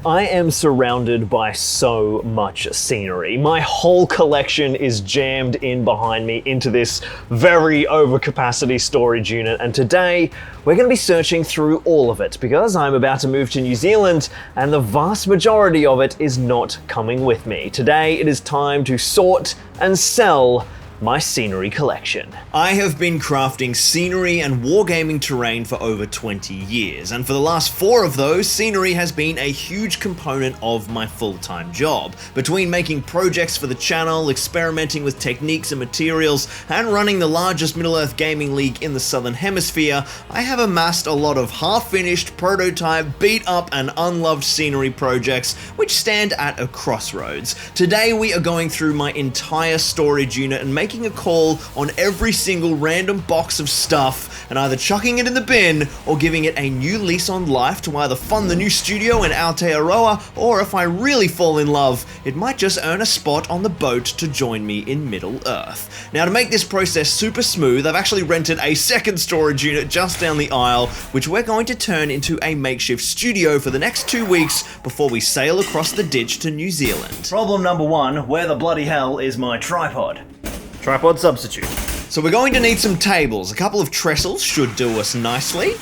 I am surrounded by so much scenery. My whole collection is jammed in behind me into this very overcapacity storage unit, and today we're going to be searching through all of it because I'm about to move to New Zealand and the vast majority of it is not coming with me. Today it is time to sort and sell my scenery collection. I have been crafting scenery and wargaming terrain for over 20 years, and for the last 4 of those, scenery has been a huge component of my full-time job. Between making projects for the channel, experimenting with techniques and materials, and running the largest Middle-earth gaming league in the Southern Hemisphere, I have amassed a lot of half-finished, prototype, beat-up and unloved scenery projects which stand at a crossroads. Today we are going through my entire storage unit and making a call on every single random box of stuff and either chucking it in the bin or giving it a new lease on life to either fund the new studio in Aotearoa, or if I really fall in love, it might just earn a spot on the boat to join me in Middle-earth. Now, to make this process super smooth, I've actually rented a second storage unit just down the aisle, which we're going to turn into a makeshift studio for the next 2 weeks before we sail across the ditch to New Zealand. Problem number 1, where the bloody hell is my tripod? Tripod substitute. So we're going to need some tables. A couple of trestles should do us nicely.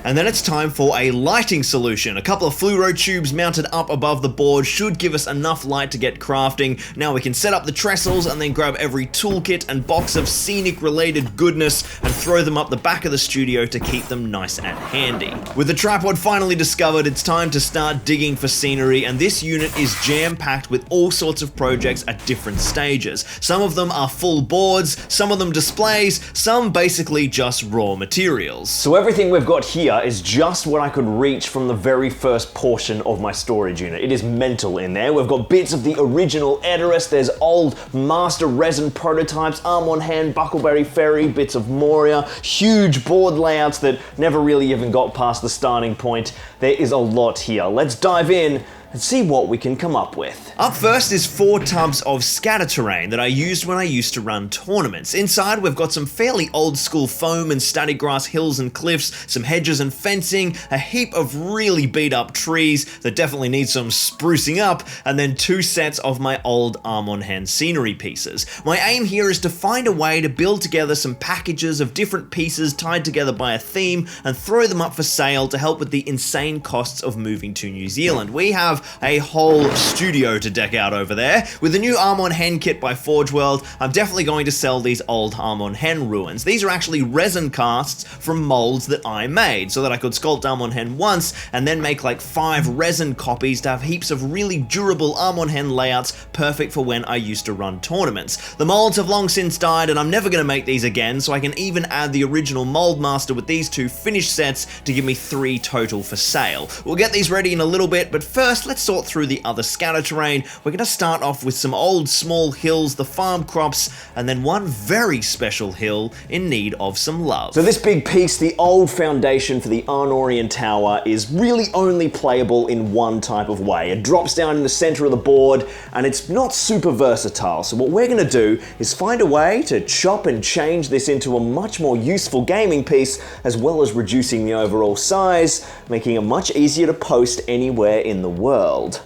And then it's time for a lighting solution. A couple of fluoro tubes mounted up above the board should give us enough light to get crafting. Now we can set up the trestles and then grab every toolkit and box of scenic related goodness and throw them up the back of the studio to keep them nice and handy. With the tripod finally discovered, it's time to start digging for scenery, and this unit is jam-packed with all sorts of projects at different stages. Some of them are full boards, some of them displays, some basically just raw materials. So everything we've got here is just what I could reach from the very first portion of my storage unit. It is mental in there. We've got bits of the original Edoras, there's old master resin prototypes, arm on hand, Buckleberry Ferry, bits of Moria, huge board layouts that never really even got past the starting point. There is a lot here. Let's dive in and see what we can come up with. Up first is 4 tubs of scatter terrain that I used when I used to run tournaments. Inside we've got some fairly old school foam and static grass hills and cliffs, some hedges and fencing, a heap of really beat up trees that definitely need some sprucing up, and then 2 sets of my old arm on hand scenery pieces. My aim here is to find a way to build together some packages of different pieces tied together by a theme and throw them up for sale to help with the insane costs of moving to New Zealand. We have a whole studio to deck out over there. With the new Arm on Hand kit by Forge World, I'm definitely going to sell these old Arm on Hand ruins. These are actually resin casts from molds that I made, so that I could sculpt Arm on Hand once and then make like 5 resin copies to have heaps of really durable Arm on Hand layouts, perfect for when I used to run tournaments. The molds have long since died and I'm never going to make these again, so I can even add the original mold master with these 2 finished sets to give me 3 total for sale. We'll get these ready in a little bit, but first let's sort through the other scatter terrain. We're going to start off with some old small hills, the farm crops, and then one very special hill in need of some love. So this big piece, the old foundation for the Arnorian Tower, is really only playable in one type of way. It drops down in the center of the board and it's not super versatile. So what we're going to do is find a way to chop and change this into a much more useful gaming piece, as well as reducing the overall size, making it much easier to post anywhere in the world.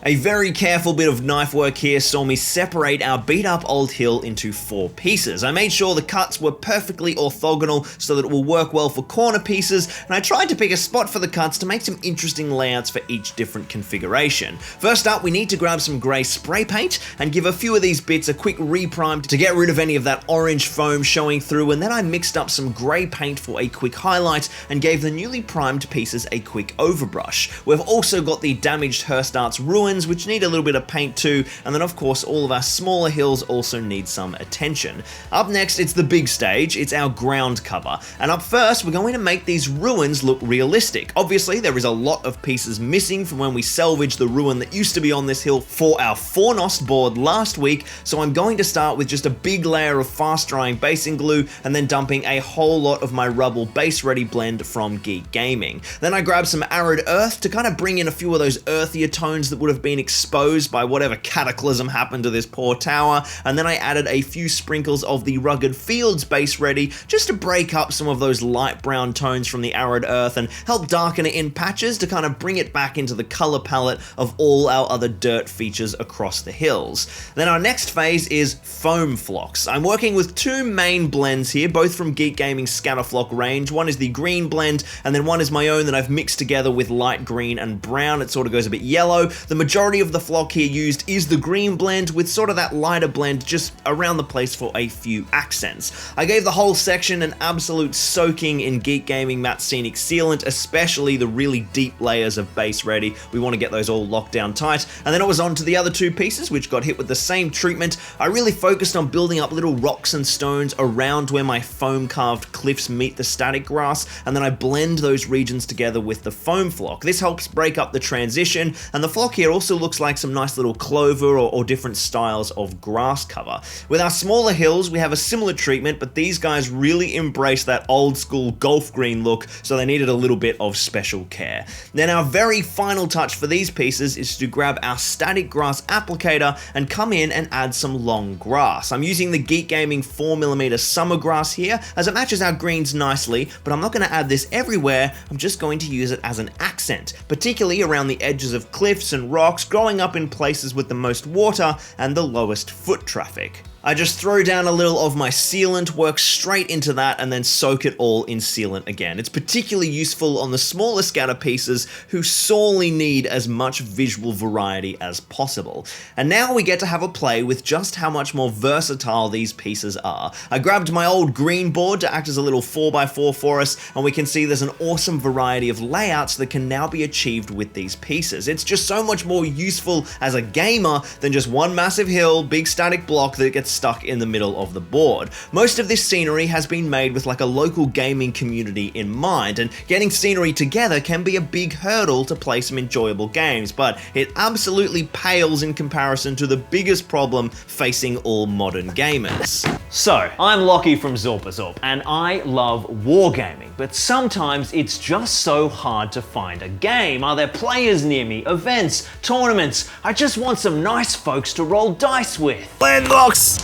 A very careful bit of knife work here saw me separate our beat up old hill into 4 pieces. I made sure the cuts were perfectly orthogonal so that it will work well for corner pieces, and I tried to pick a spot for the cuts to make some interesting layouts for each different configuration. First up, we need to grab some grey spray paint and give a few of these bits a quick reprime to get rid of any of that orange foam showing through, and then I mixed up some grey paint for a quick highlight and gave the newly primed pieces a quick overbrush. We've also got the damaged Herstart's ruins, which need a little bit of paint too, and then of course all of our smaller hills also need some attention. Up next, it's the big stage. It's our ground cover, and up first we're going to make these ruins look realistic. Obviously there is a lot of pieces missing from when we salvaged the ruin that used to be on this hill for our Fornost board last week, so I'm going to start with just a big layer of fast drying basing glue and then dumping a whole lot of my rubble base ready blend from Geek Gaming. Then I grab some arid earth to kind of bring in a few of those earthier tones stones that would have been exposed by whatever cataclysm happened to this poor tower, and then I added a few sprinkles of the Rugged Fields base ready just to break up some of those light brown tones from the arid earth and help darken it in patches to kind of bring it back into the color palette of all our other dirt features across the hills. Then our next phase is foam flocks. I'm working with two main blends here, both from Geek Gaming's Scatterflock range. One is the green blend, and then one is my own that I've mixed together with light green and brown. It sort of goes a bit yellow. The majority of the flock here used is the green blend with sort of that lighter blend just around the place for a few accents. I gave the whole section an absolute soaking in Geek Gaming Matte Scenic sealant, especially the really deep layers of base ready. We want to get those all locked down tight. And then it was on to the other two pieces, which got hit with the same treatment. I really focused on building up little rocks and stones around where my foam carved cliffs meet the static grass, and then I blend those regions together with the foam flock. This helps break up the transition, and the flock here also looks like some nice little clover or different styles of grass cover. With our smaller hills, we have a similar treatment, but these guys really embrace that old school golf green look, so they needed a little bit of special care. Then our very final touch for these pieces is to grab our static grass applicator and come in and add some long grass. I'm using the Geek Gaming 4mm summer grass here as it matches our greens nicely, but I'm not going to add this everywhere. I'm just going to use it as an accent, particularly around the edges of cliffs and rocks, growing up in places with the most water and the lowest foot traffic. I just throw down a little of my sealant, work straight into that, and then soak it all in sealant again. It's particularly useful on the smaller scatter pieces who sorely need as much visual variety as possible. And now we get to have a play with just how much more versatile these pieces are. I grabbed my old green board to act as a little 4x4 for us, and we can see there's an awesome variety of layouts that can now be achieved with these pieces. It's just so much more useful as a gamer than just one massive hill, big static block that gets stuck in the middle of the board. Most of this scenery has been made with like a local gaming community in mind, and getting scenery together can be a big hurdle to play some enjoyable games, but it absolutely pales in comparison to the biggest problem facing all modern gamers. So, I'm Lockie from Zorpazorp, and I love wargaming, but sometimes it's just so hard to find a game. Are there players near me, events, tournaments? I just want some nice folks to roll dice with. Landlocks!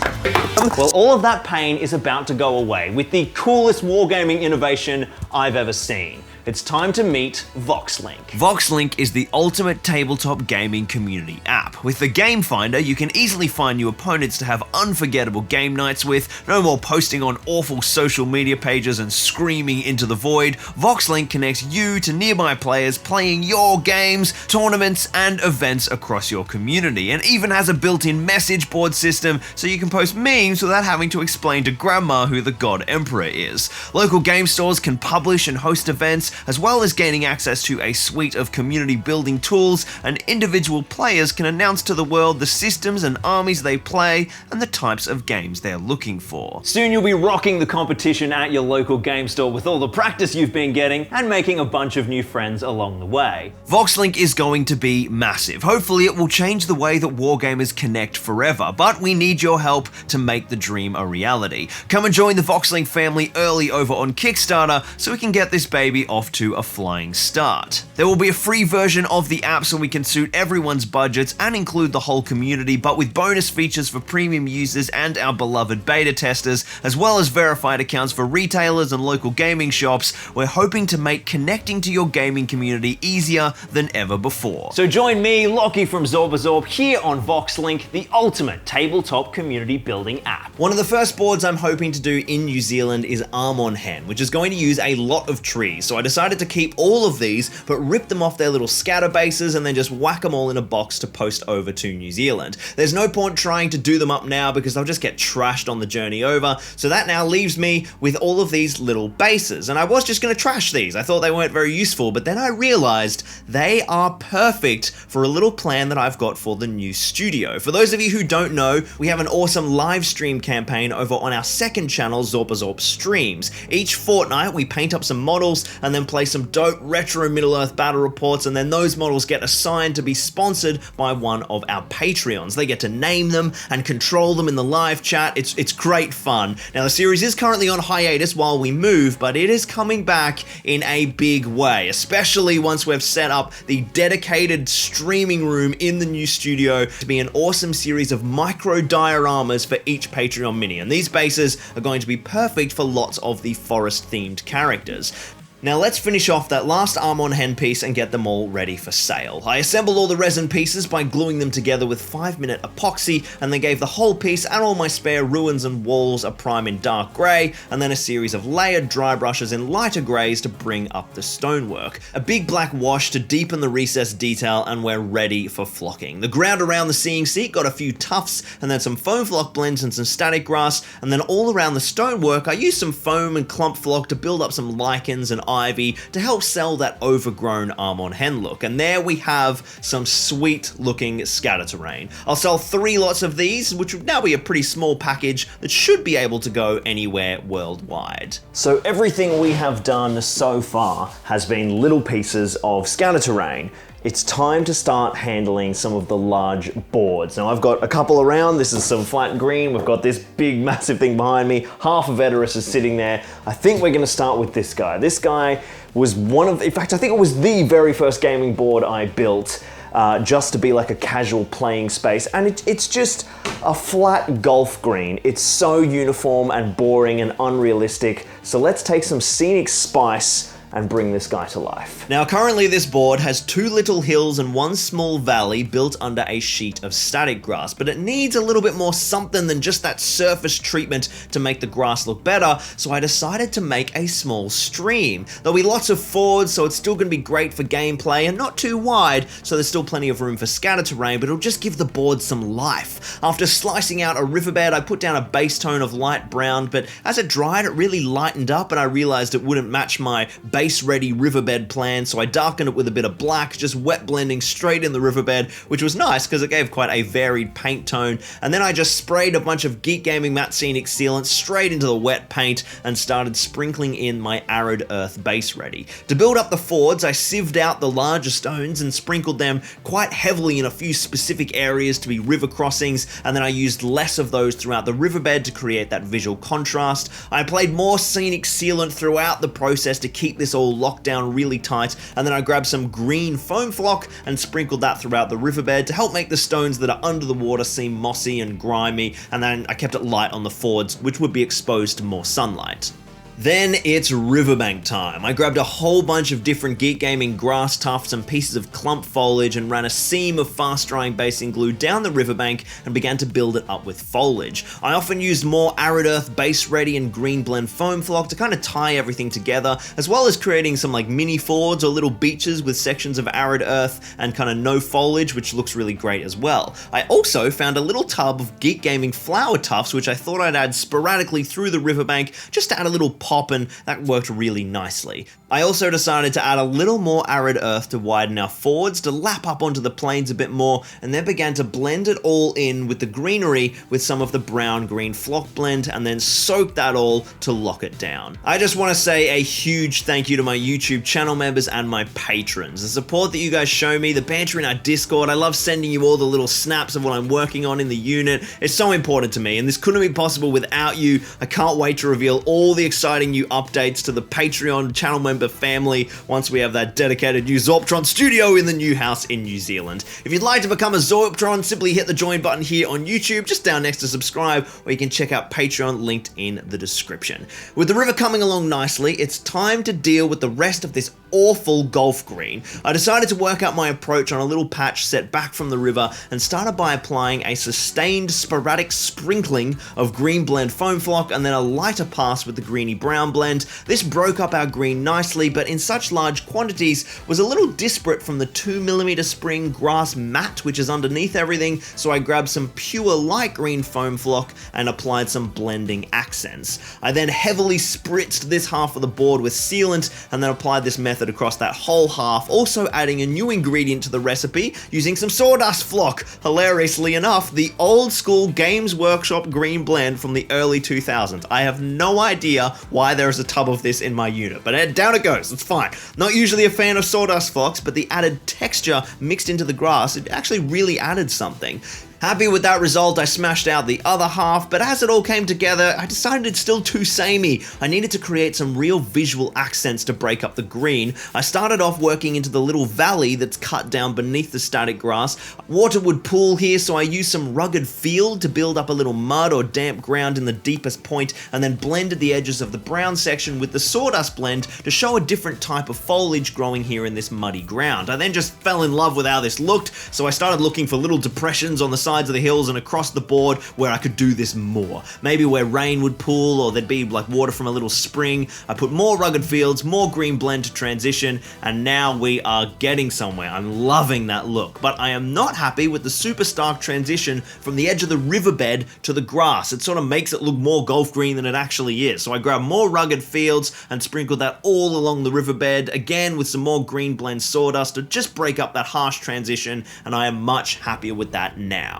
Well, all of that pain is about to go away with the coolest wargaming innovation I've ever seen. It's time to meet Vox Link. Vox Link is the ultimate tabletop gaming community app. With the Game Finder, you can easily find new opponents to have unforgettable game nights with, no more posting on awful social media pages and screaming into the void. Vox Link connects you to nearby players playing your games, tournaments, and events across your community, and even has a built-in message board system so you can post memes without having to explain to grandma who the God Emperor is. Local game stores can publish and host events, as well as gaining access to a suite of community building tools, and individual players can announce to the world the systems and armies they play and the types of games they're looking for. Soon you'll be rocking the competition at your local game store with all the practice you've been getting and making a bunch of new friends along the way. Vox Link is going to be massive. Hopefully it will change the way that wargamers connect forever, but we need your help to make the dream a reality. Come and join the Vox Link family early over on Kickstarter so we can get this baby off to a flying start. There will be a free version of the app so we can suit everyone's budgets and include the whole community, but with bonus features for premium users and our beloved beta testers, as well as verified accounts for retailers and local gaming shops. We're hoping to make connecting to your gaming community easier than ever before. So join me, Lockie from Zorpazorp, here on Vox Link, the ultimate tabletop community building app. One of the first boards I'm hoping to do in New Zealand is Arm on Hand, which is going to use a lot of trees, so I decided to keep all of these, but rip them off their little scatter bases and then just whack them all in a box to post over to New Zealand. There's no point trying to do them up now because they'll just get trashed on the journey over, so that now leaves me with all of these little bases, and I was just going to trash these. I thought they weren't very useful, but then I realized they are perfect for a little plan that I've got for the new studio. For those of you who don't know, we have an awesome live stream campaign over on our second channel, Zorpazorp Streams. Each fortnight we paint up some models and then play some dope retro Middle-earth battle reports, and then those models get assigned to be sponsored by one of our Patreons. They get to name them and control them in the live chat. It's great fun. Now the series is currently on hiatus while we move, but it is is coming back in a big way, especially once we've set up the dedicated streaming room in the new studio to be an awesome series of micro dioramas for each Patreon mini. And these bases are going to be perfect for lots of the forest-themed characters. Now let's finish off that last arm-on hand piece and get them all ready for sale. I assembled all the resin pieces by gluing them together with 5-minute epoxy, and then gave the whole piece and all my spare ruins and walls a prime in dark grey, and then a series of layered dry brushes in lighter greys to bring up the stonework. A big black wash to deepen the recessed detail, and we're ready for flocking. The ground around the seeing seat got a few tufts, and then some foam flock blends and some static grass, and then all around the stonework I used some foam and clump flock to build up some lichens and ivy to help sell that overgrown arm-on hen look. And there we have some sweet looking scatter terrain. I'll sell 3 lots of these, which would now be a pretty small package that should be able to go anywhere worldwide. So everything we have done so far has been little pieces of scatter terrain. It's time to start handling some of the large boards. Now I've got a couple around. This is some flat green. We've got this big massive thing behind me. Half of Edoras is sitting there. I think we're gonna start with this guy. This guy was in fact, I think it was the very first gaming board I built just to be like a casual playing space. And it's just a flat golf green. It's so uniform and boring and unrealistic. So let's take some scenic spice and bring this guy to life. Now currently this board has 2 little hills and 1 small valley built under a sheet of static grass, but it needs a little bit more something than just that surface treatment to make the grass look better, so I decided to make a small stream. There'll be lots of fords, so it's still going to be great for gameplay, and not too wide, so there's still plenty of room for scatter terrain, but it'll just give the board some life. After slicing out a riverbed, I put down a base tone of light brown, but as it dried it really lightened up, and I realized it wouldn't match my base-ready riverbed plan, so I darkened it with a bit of black, just wet blending straight in the riverbed, which was nice because it gave quite a varied paint tone. And then I just sprayed a bunch of Geek Gaming Matte Scenic sealant straight into the wet paint and started sprinkling in my arid earth base ready. To build up the fords, I sieved out the larger stones and sprinkled them quite heavily in a few specific areas to be river crossings, and then I used less of those throughout the riverbed to create that visual contrast. I applied more scenic sealant throughout the process to keep this all locked down really tight, and then I grabbed some green foam flock and sprinkled that throughout the riverbed to help make the stones that are under the water seem mossy and grimy, and then I kept it light on the fords, which would be exposed to more sunlight. Then it's riverbank time. I grabbed a whole bunch of different Geek Gaming grass tufts and pieces of clump foliage and ran a seam of fast-drying basing glue down the riverbank and began to build it up with foliage. I often used more arid earth base ready and green blend foam flock to kind of tie everything together, as well as creating some like mini fords or little beaches with sections of arid earth and kind of no foliage, which looks really great as well. I also found a little tub of Geek Gaming flower tufts, which I thought I'd add sporadically through the riverbank just to add a little pop, and that worked really nicely. I also decided to add a little more arid earth to widen our fords to lap up onto the plains a bit more, and then began to blend it all in with the greenery with some of the brown-green flock blend, and then soak that all to lock it down. I just want to say a huge thank you to my YouTube channel members and my patrons. The support that you guys show me, the banter in our Discord, I love sending you all the little snaps of what I'm working on in the unit. It's so important to me, and this couldn't be possible without you. I can't wait to reveal all the exciting new updates to the Patreon channel member family once we have that dedicated new Zorptron studio in the new house in New Zealand. If you'd like to become a Zorptron, simply hit the join button here on YouTube, just down next to subscribe, or you can check out Patreon linked in the description. With the river coming along nicely, it's time to deal with the rest of this awful golf green. I decided to work out my approach on a little patch set back from the river and started by applying a sustained sporadic sprinkling of green blend foam flock and then a lighter pass with the greeny brown blend. This broke up our green nicely, but in such large quantities was a little disparate from the 2mm spring grass mat which is underneath everything, so I grabbed some pure light green foam flock and applied some blending accents. I then heavily spritzed this half of the board with sealant and then applied this method across that whole half, also adding a new ingredient to the recipe using some sawdust flock. Hilariously enough, the old school Games Workshop green blend from the early 2000s. I have no idea why there is a tub of this in my unit, but down it goes, it's fine. Not usually a fan of sawdust flocks, but the added texture mixed into the grass, it actually really added something. Happy with that result, I smashed out the other half, but as it all came together, I decided it's still too samey. I needed to create some real visual accents to break up the green. I started off working into the little valley that's cut down beneath the static grass. Water would pool here, so I used some rugged field to build up a little mud or damp ground in the deepest point, and then blended the edges of the brown section with the sawdust blend to show a different type of foliage growing here in this muddy ground. I then just fell in love with how this looked, so I started looking for little depressions on the sides of the hills and across the board where I could do this more. Maybe where rain would pool, or there'd be like water from a little spring. I put more rugged fields, more green blend to transition, and now we are getting somewhere. I'm loving that look, but I am not happy with the super stark transition from the edge of the riverbed to the grass. It sort of makes it look more golf green than it actually is. So I grabbed more rugged fields and sprinkled that all along the riverbed, again with some more green blend sawdust to just break up that harsh transition, and I am much happier with that now.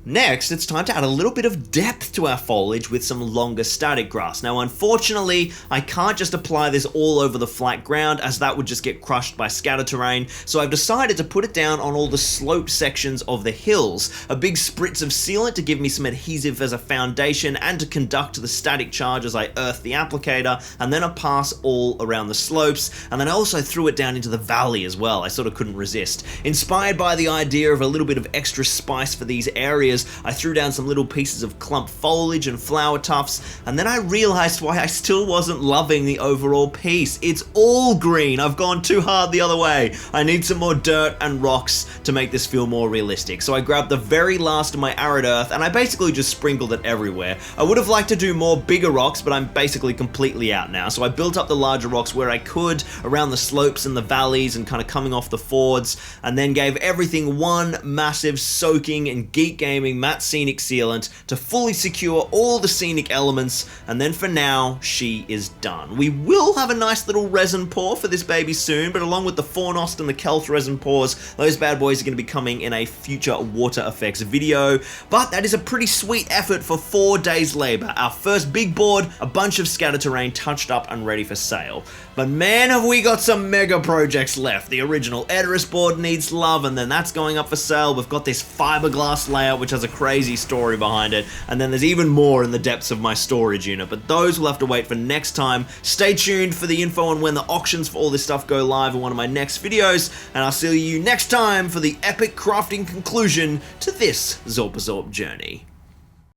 Next, it's time to add a little bit of depth to our foliage with some longer static grass. Now, unfortunately, I can't just apply this all over the flat ground, as that would just get crushed by scatter terrain, so I've decided to put it down on all the sloped sections of the hills. A big spritz of sealant to give me some adhesive as a foundation and to conduct the static charge as I earth the applicator, and then a pass all around the slopes, and then I also threw it down into the valley as well. I sort of couldn't resist. Inspired by the idea of a little bit of extra spice for these areas, I threw down some little pieces of clump foliage and flower tufts, and then I realized why I still wasn't loving the overall piece. It's all green. I've gone too hard the other way. I need some more dirt and rocks to make this feel more realistic. So I grabbed the very last of my arid earth and I basically just sprinkled it everywhere. I would have liked to do more bigger rocks, but I'm basically completely out now. So I built up the larger rocks where I could, around the slopes and the valleys and kind of coming off the fords, and then gave everything one massive soaking and geek gaming matte scenic sealant to fully secure all the scenic elements, and then for now, she is done. We will have a nice little resin pour for this baby soon, but along with the Fornost and the Kelth resin pours, those bad boys are going to be coming in a future water effects video, but that is a pretty sweet effort for 4 days labor. Our first big board, a bunch of scatter terrain touched up and ready for sale. But man, have we got some mega projects left. The original Edoras board needs love, and then that's going up for sale. We've got this fiberglass layout, which has a crazy story behind it, and then there's even more in the depths of my storage unit, but those will have to wait for next time. Stay tuned for the info on when the auctions for all this stuff go live in one of my next videos, and I'll see you next time for the epic crafting conclusion to this Zorpazorp journey.